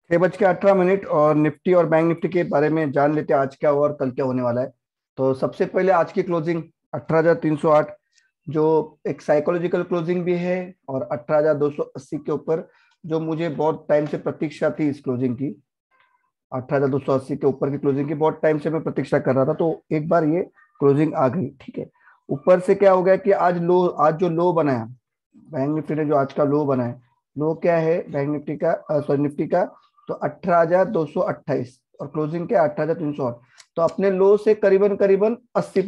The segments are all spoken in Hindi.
6:18 और निफ्टी और बैंक निफ्टी के बारे में जान लेते हैं आज क्या हुआ और कल क्या होने वाला है। तो सबसे पहले आज की क्लोजिंग 18,308, जो एक साइकोलॉजिकल क्लोजिंग भी है, और 18,280 के ऊपर, जो मुझे बहुत टाइम से प्रतीक्षा थी इस क्लोजिंग की। 18,280 के ऊपर की क्लोजिंग की बहुत टाइम से मैं प्रतीक्षा कर रहा था, तो एक बार ये क्लोजिंग आ गई। ठीक है। ऊपर से क्या हो गया कि आज जो लो बनाया बैंक निफ्टी ने, जो आज का लो बना है, लो क्या है बैंक निफ्टी का, सॉरी निफ्टी का, तो 18,228, और क्लोजिंग क्या 18,308। तो अपने लो से करीबन करीबन 80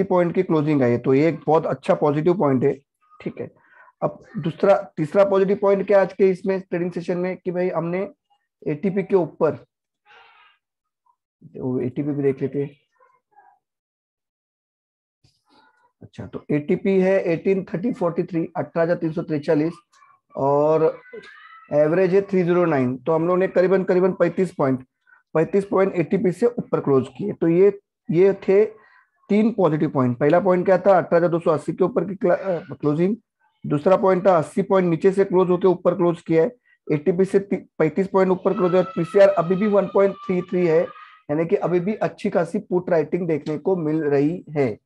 पॉइंट की क्लोजिंग आई है, तो ये एक बहुत अच्छा पॉजिटिव पॉइंट है। ठीक है। अब दूसरा तीसरा पॉजिटिव पॉइंट क्या आज के इसमें ट्रेडिंग सेशन में, कि भाई हमने एटीपी के ऊपर, एटीपी भी देख लेते हैं। अच्छा, तो एटीपी है 18,3043, 18,343, और एवरेज है 309। तो हम लोगों ने करीबन करीबन 35 पॉइंट एटीपी से ऊपर क्लोज किए। तो ये थे तीन पॉजिटिव पॉइंट। पहला पॉइंट क्या था, 18,280 के ऊपर की क्लोजिंग। दूसरा पॉइंट था 80 पॉइंट नीचे से क्लोज होकर ऊपर क्लोज किया है, एटीपी से 35 पॉइंट ऊपर क्लोज है। पीसीआर अभी भी 1.33 है, यानी कि अभी भी अच्छी खासी पुट राइटिंग देखने को मिल रही है।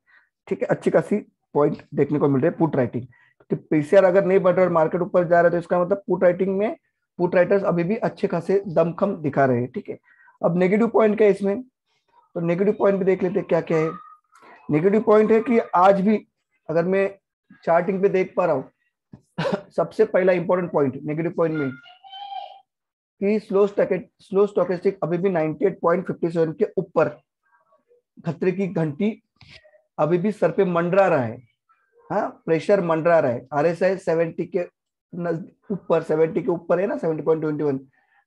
ठीक है, अच्छी खासी पॉइंट देखने को मिल रही है पुट राइटिंग। तो पीसीआर अगर नहीं बढ़ रहा और मार्केट ऊपर जा रहा है, तो इसका मतलब पुट राइटिंग में पुट राइटर्स अभी भी अच्छे खासे दमखम दिखा रहे हैं। ठीक है। अब नेगेटिव पॉइंट क्या है इसमें, तो नेगेटिव पॉइंट भी देख लेते हैं क्या क्या है। नेगेटिव पॉइंट है कि आज भी, अगर मैं चार्टिंग पे देख पा रहा हूँ, सबसे पहला इंपॉर्टेंट पॉइंट नेगेटिव पॉइंट में, कि स्लो स्टोकेस्टिक अभी भी 98.57 के ऊपर, खतरे की घंटी अभी भी सर पे मंडरा रहा है। हाँ, प्रेशर मंडरा रहा है। आरएसआई 70 के ऊपर, 70 के ऊपर है ना, 70.21।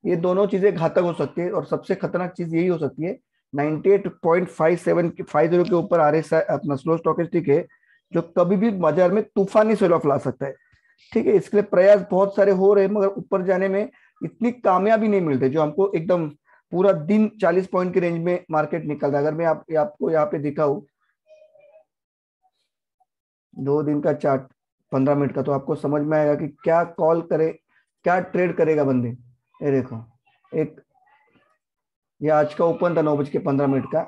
ये दोनों चीजें घातक हो सकती है, और सबसे खतरनाक चीज यही हो सकती है 98.57 50 के ऊपर आरएसआई अपना स्लो स्टॉकेस्टिक है, जो कभी भी बाजार में तूफानी सेल ऑफ ला सकता है। ठीक है, इसके लिए प्रयास बहुत सारे हो रहे हैं, मगर ऊपर जाने में इतनी कामयाबी नहीं मिलती जो हमको एकदम पूरा दिन 40 पॉइंट की रेंज में मार्केट निकल रहा है। अगर मैं आपको यहाँ पे दिखाऊं 2 दिन का चार्ट, 15 मिनट का, तो आपको समझ में आएगा कि क्या कॉल करे, क्या ट्रेड करेगा बंदे। ये देखो, एक ये आज का ओपन था 9:15 का,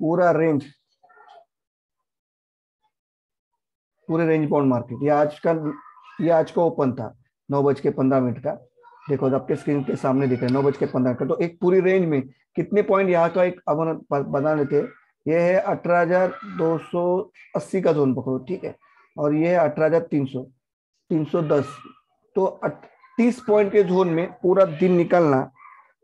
पूरा रेंज, पूरे रेंज बाउंड मार्केट, ये आज का ओपन था 9:15 का। देखो, तो आपके स्क्रीन के सामने दिख रहा है 9:15 का। तो एक पूरी रेंज में कितने पॉइंट यहाँ का, एक अब बना लेते हैं। ये है 18,280 का जोन पकड़ो। ठीक है। और ये है 18,300, 310। तो 30 पॉइंट के जोन में पूरा दिन निकलना,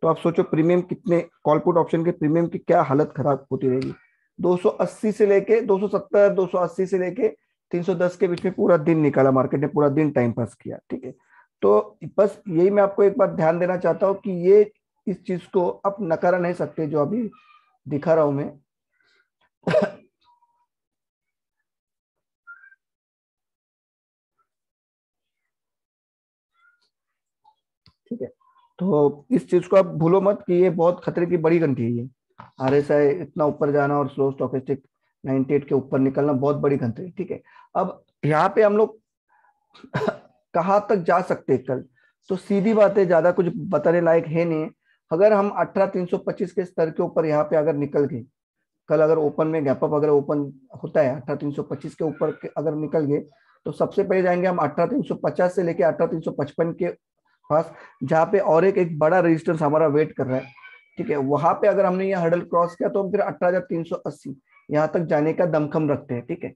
तो आप सोचो प्रीमियम कितने, कॉल पुट ऑप्शन के प्रीमियम की क्या हालत खराब होती रहेगी। 280 से लेके 270, 280 से लेके 310 के बीच में पूरा दिन निकाला मार्केट ने, पूरा दिन टाइम पास किया। ठीक है। तो बस यही मैं आपको एक बार ध्यान देना चाहता हूँ कि ये इस चीज को आप नकारा नहीं सकते, जो अभी दिखा रहा हूं मैं। ठीक है। तो इस चीज को आप भूलो मत कि ये बहुत खतरे की बड़ी घंटी है ये। आरएसआई इतना ऊपर जाना और स्लो स्टॉकेस्टिक 98 के ऊपर निकलना बहुत बड़ी घंटी है। ठीक है। अब यहाँ पे हम लोग कहाँ तक जा सकते हैं कल, तो सीधी बात है, ज्यादा कुछ बताने लायक है नहीं। अगर हम 18,325 के स्तर के ऊपर यहाँ पे अगर निकल गए, कल अगर ओपन में गैप अप अगर ओपन होता है 18,325 के ऊपर अगर निकल गए, तो सबसे पहले जाएंगे हम 18,350 से लेके 18,355 के पास, जहाँ पे और एक बड़ा रेजिस्टेंस हमारा वेट कर रहा है। ठीक है, वहां पे अगर हमने ये हर्डल क्रॉस किया, तो हम फिर 18,380 यहाँ तक जाने का दमखम रखते हैं। ठीक है,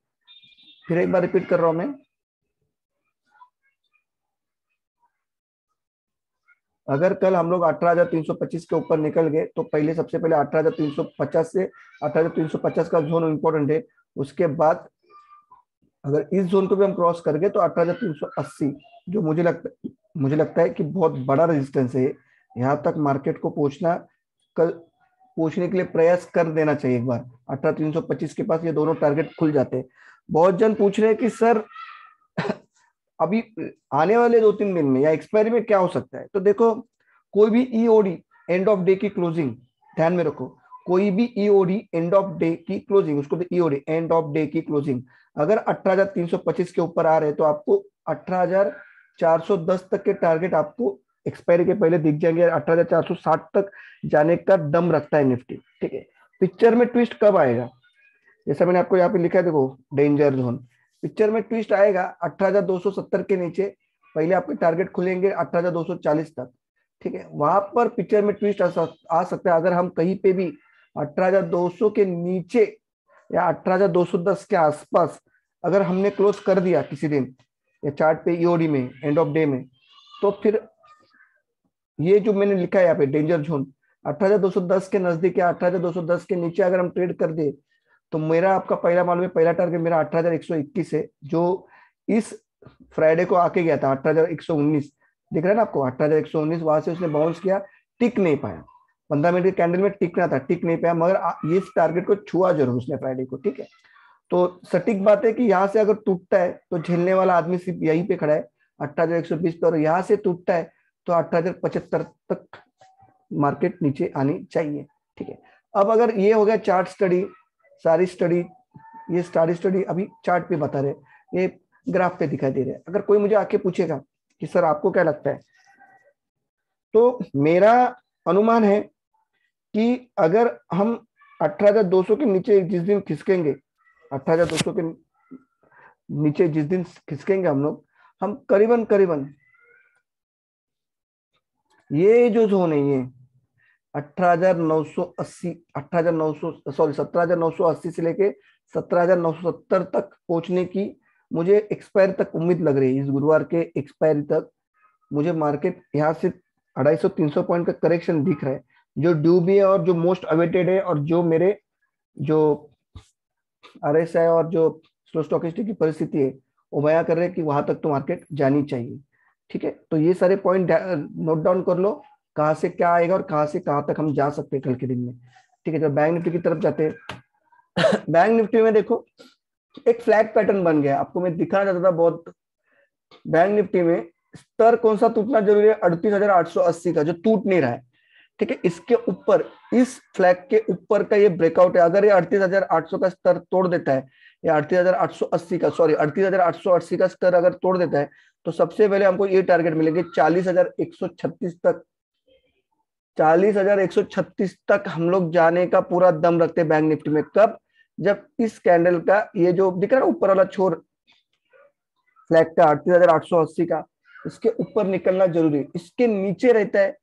फिर एक बार रिपीट कर रहा हूं मैं। अगर कल हम लोग 18,325 के ऊपर निकल गए, तो पहले सबसे पहले 18,350 से 18,350 का जोन इंपॉर्टेंट है। उसके बाद अगर इस जोन को भी हम क्रॉस कर गए, तो 18,380, जो मुझे लगता है कि बहुत बड़ा रेजिस्टेंस है। यहाँ तक मार्केट को पहुंचना, कल पहुंचने के लिए प्रयास कर देना चाहिए एक बार। 18,325 के पास ये दोनों टारगेट खुल जाते हैं। बहुत जन पूछ रहे हैं कि सर, अभी आने वाले 2-3 दिन में या एक्सपायरी में क्या हो सकता है, तो देखो, कोई भी ईओडी एंड ऑफ डे की क्लोजिंग, ध्यान में रखो, कोई भी ईओडी एंड ऑफ डे की क्लोजिंग, उसको भी ईओडी एंड ऑफ डे की क्लोजिंग, अगर 18,325 के ऊपर आ रहे हैं, तो आपको 18,000 18,410 तक के टारगेट आपको एक्सपायरी के पहले दिख जाएंगे। 18,460 तक जाने का दम रखता है निफ्टी, ठीक है। पिक्चर में ट्विस्ट कब आएगा, जैसा मैंने आपको यहाँ पे लिखा है, देखो डेंजर जोन। पिक्चर में ट्विस्ट आएगा 18,270 के नीचे, पहले आपके टारगेट खुलेंगे 18,240 तक, ठीक है। वहां पर पिक्चर में ट्विस्ट आ सकता है अगर हम कहीं पे भी 18,200 के नीचे या 18,210 के आसपास अगर हमने क्लोज कर दिया किसी दिन या चार्ट पे ईओडी में एंड ऑफ डे में, तो फिर ये जो मैंने लिखा है यहाँ पे डेंजर जोन 18,210 के नजदीक या 18,210 के नीचे अगर हम ट्रेड कर दे, तो मेरा आपका पहला मालूम है, पहला टारगेट मेरा 18,121 है, जो इस फ्राइडे को आके गया था 18,119, दिख रहा है ना आपको 18,119। वहां से उसने बाउंस किया, टिक नहीं पाया, 15 मिनट के कैंडल में टिकना था, टिक नहीं पाया, मगर इस टारगेट को छुआ जरूर उसने फ्राइडे को, ठीक है। तो सटीक बात है कि यहाँ से अगर टूटता है तो झेलने वाला आदमी सिर्फ यहीं पे खड़ा है 18,120 पर, और यहाँ से टूटता है तो 18,075 तक मार्केट नीचे आनी चाहिए, ठीक है। अब अगर ये हो गया चार्ट स्टडी, सारी स्टडी, ये सारी स्टडी अभी चार्ट पे बता रहे, ये ग्राफ पे दिखाई दे रहे हैं। अगर कोई मुझे आके पूछेगा कि सर आपको क्या लगता है, तो मेरा अनुमान है कि अगर हम 18,200 के नीचे जिस दिन खिसकेंगे, 18,200 के नीचे जिस दिन खिसकेंगे हम करीबन करीबन ये जो जोन है ये 18,980 17,980 से लेके 17,970 तक पहुंचने की मुझे एक्सपायरी तक उम्मीद लग रही है। इस गुरुवार के एक्सपायरी तक मुझे मार्केट यहाँ से 250-300 पॉइंट का करेक्शन दिख रहा है, जो ड्यू भी है और जो मोस्ट अवेटेड है, और जो मेरे जो आरएसआई और जो स्लो स्टॉकिस्टिक की परिस्थिति है वो बयां कर रहे हैं कि वहां तक तो मार्केट जानी चाहिए, ठीक है। तो ये सारे पॉइंट नोट डाउन कर लो, कहाँ से क्या आएगा और कहाँ से कहाँ तक हम जा सकते हैं कल के दिन में, ठीक है। जब बैंक निफ्टी की तरफ जाते हैं बैंक निफ्टी में देखो एक फ्लैग पैटर्न बन गया, आपको मैं दिखाना चाहता था बहुत। बैंक निफ्टी में स्तर कौन सा टूटना जरूरी है, 38,880 का, जो टूट नहीं रहा है, ठीक है। इसके ऊपर, इस फ्लैग के ऊपर का ये ब्रेकआउट है, अगर ये 38,800 का स्तर तोड़ देता है, या 38,880 का, सॉरी 38,880 का स्तर अगर तोड़ देता है, तो सबसे पहले हमको ये टारगेट मिलेंगे 40,136 तक। 40,136 तक हम लोग जाने का पूरा दम रखते हैं बैंक निफ्टी में। कब, जब इस कैंडल का ये जो दिख रहा है ऊपर वाला छोर फ्लैग का 38,880 का, इसके ऊपर निकलना जरूरी है। इसके नीचे रहता है,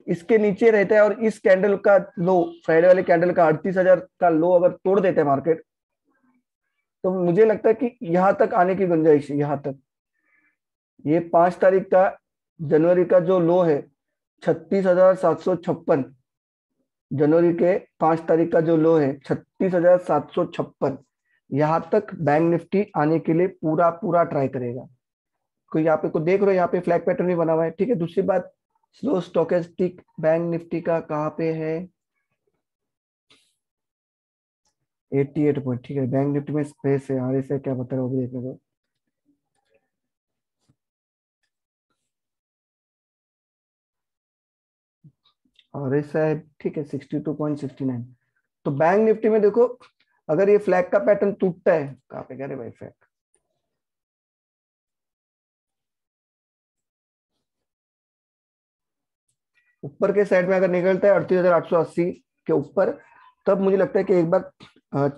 इसके नीचे रहता है, और इस कैंडल का लो, फ्राइडे वाले कैंडल का 38,000 का लो अगर तोड़ देते हैं मार्केट, तो मुझे लगता है कि यहां तक आने की गुंजाइश है। यहां तक ये 5 तारीख का जनवरी का जो लो है 36,756, जनवरी के 5 तारीख का जो लो है 36,756, यहां तक बैंक निफ्टी आने के लिए पूरा पूरा ट्राई करेगा। कोई यहाँ पे को देख रहे हो, यहाँ पे फ्लैग पैटर्न भी बना हुआ है, ठीक है। दूसरी बात, स्लो स्टोकेस्टिक बैंक निफ्टी का कहाँ पे है, 88 पॉइंट, ठीक है। बैंक निफ्टी में स्पेस है, आर एस क्या बता रहे हो वो भी देखने दो। आर एस ठीक है 62.69। तो बैंक निफ्टी में देखो, अगर ये फ्लैग का पैटर्न टूटता है, कहाँ पे कह रहे भाई फ्लैग, ऊपर के साइड में अगर निकलता है 38,880 के ऊपर, तब मुझे लगता है कि एक बार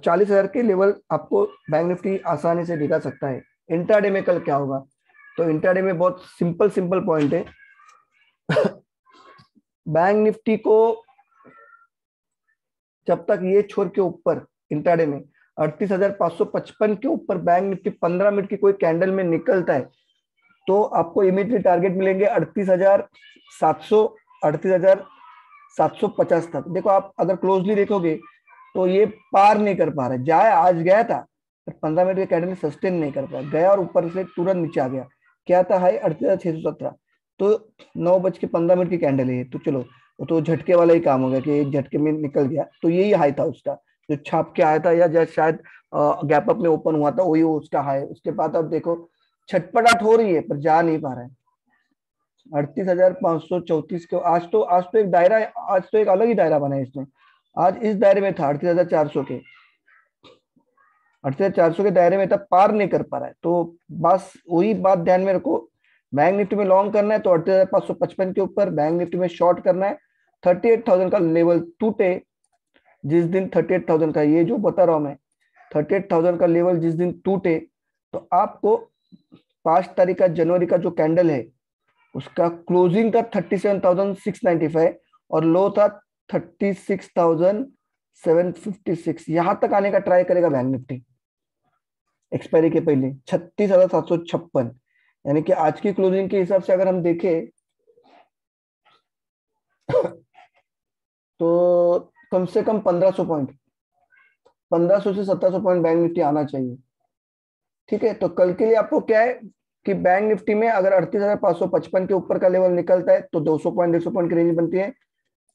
40,000 के लेवल आपको बैंक निफ्टी आसानी से दिखा सकता है। इंट्राडे में कल क्या होगा, तो इंट्राडे में बहुत सिंपल सिंपल पॉइंट है। बैंक निफ्टी को जब तक ये छोर के ऊपर इंट्राडे में 38,555 के ऊपर बैंक निफ्टी 15 मिनट की कोई कैंडल में निकलता है, तो आपको इमीडिएट टारगेट मिलेंगे 38,700, 38,750 तक। देखो आप अगर क्लोजली देखोगे तो ये पार नहीं कर पा रहा है, आज गया था पर 15 मिनट के कैंडल में सस्टेन नहीं कर पाया, गया और ऊपर से तुरंत नीचे आ गया। क्या था हाई 38,617, तो 9:15 की कैंडल है, तो चलो वो तो झटके वाला ही काम हो गया कि एक झटके में निकल गया, तो यही हाई था उसका, जो छाप के आया था या जब शायद गैप अप में ओपन हुआ था वही उसका हाई। उसके बाद अब देखो छटपटाट हो रही है पर जा नहीं पा रहा है 38,534 के। आज तो एक दायरा, आज तो एक अलग ही दायरा बना है इसमें। आज इस दायरे में था 38,400 के, 38,400 के दायरे में था, पार नहीं कर पा रहा है। तो बस वही बात ध्यान में रखो बैंक निफ्टी में लॉन्ग करना है तो 38,555 के ऊपर, बैंक निफ्टी में शॉर्ट करना है 38,000 का लेवल टूटे जिस दिन, 38,000 का, ये जो बता रहा हूं मैं, 38,000 का लेवल जिस दिन टूटे तो आपको 5 तारीख का जनवरी का जो कैंडल है उसका क्लोजिंग था 37,695 और लो था 36,756, यहां तक आने का ट्राई करेगा बैंक निफ्टी एक्सपायरी के पहले 36,756। यानी कि आज की क्लोजिंग के हिसाब से अगर हम देखें तो कम से कम 1500 पॉइंट, 1500 से 1700 पॉइंट बैंक निफ्टी आना चाहिए। ठीक है, तो कल के लिए आपको क्या है कि बैंक निफ्टी में अगर 38,555 के ऊपर का लेवल निकलता है तो 200 पॉइंट 150 पॉइंट की रेंज बनती है।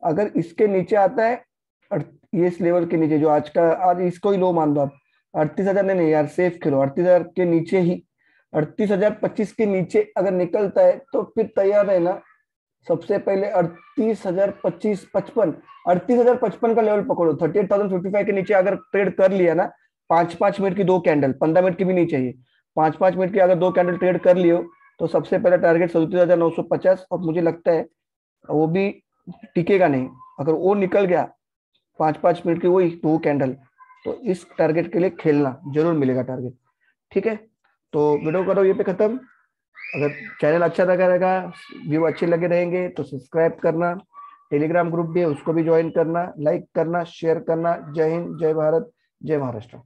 अगर इसके नीचे आता है, ये इस लेवल के नीचे जो आज का, आज इसको ही लो मान लो आप, 38,000 नहीं यार, सेफ खेलो 38,000 के नीचे ही, 38,025 के नीचे अगर निकलता है तो फिर तैयार रहना। सबसे पहले 38,025 55, 38,055 का लेवल पकड़ो। 38,055 के नीचे अगर ट्रेड कर लिया ना, 5-5 मिनट की दो कैंडल, 15 मिनट की भी नहीं चाहिए, 5-5 मिनट की अगर दो कैंडल ट्रेड कर लियो तो सबसे पहला टारगेट 37,950, और मुझे लगता है वो भी टिकेगा नहीं। अगर वो निकल गया 5-5 मिनट की वही दो कैंडल, तो इस टारगेट के लिए खेलना, जरूर मिलेगा टारगेट। ठीक है, तो वीडियो करो ये पे खत्म। अगर चैनल अच्छा लगा रहेगा, व्यू अच्छे लगे रहेंगे तो सब्सक्राइब करना, टेलीग्राम ग्रुप भी है उसको भी ज्वाइन करना, लाइक करना, शेयर करना। जय हिंद, जय भारत, जय महाराष्ट्र।